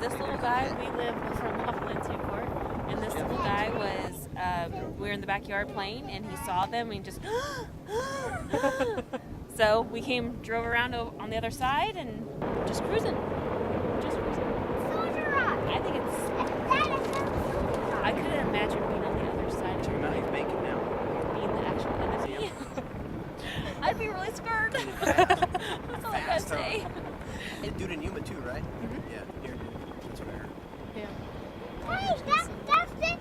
this little guy, we live from Upland to Court, and this little guy was, we were in the backyard playing, and he saw them, and just, so we drove around on the other side, and just cruising. I think it's, I couldn't imagine being on the other side. So now he's making now. Being the actual enemy. I'd be really scared. That's all I gotta say. They do it in Yuma too, right? Mm-hmm. Yeah, here, that's what I heard. Yeah. Hey, that's it.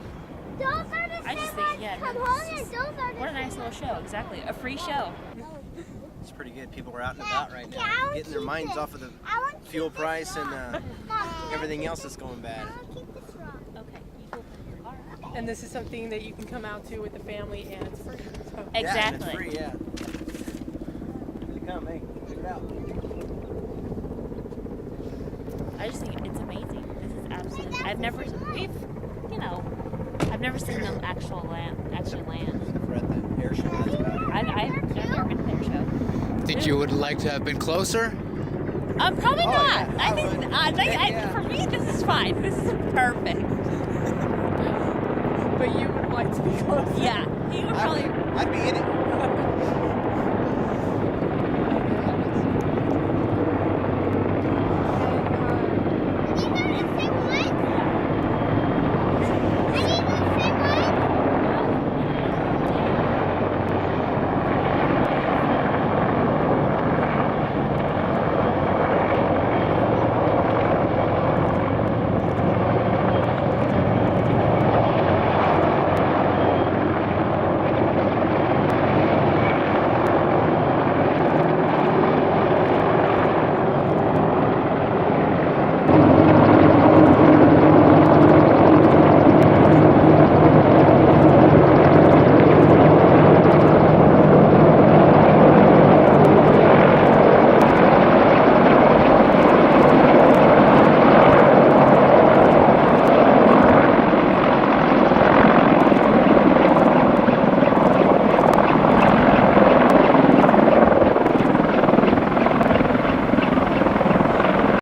Those are the I just same think, yeah, come no, home and those are the what a nice little show. Exactly. A free show. It's pretty good. People are out and about right Yeah, now, I want getting their keep minds this. off of the I want to fuel keep this price and rock. everything else that's going bad. I want to keep this rock. Okay. You go put it in your car. And this is something that you can come out to with the family, and it's free. So. Yeah, and Exactly. it's free, yeah. Here they come, hey, check it out. I just think it's amazing. This is absolutely. I've never seen them actually land. We're at the air show. That's about it. I've never been to their show. Think you would like to have been closer? Probably not. yeah, I think yeah. for me this is fine. This is perfect. But you would like to be close. Yeah, he would probably. I'd be in it.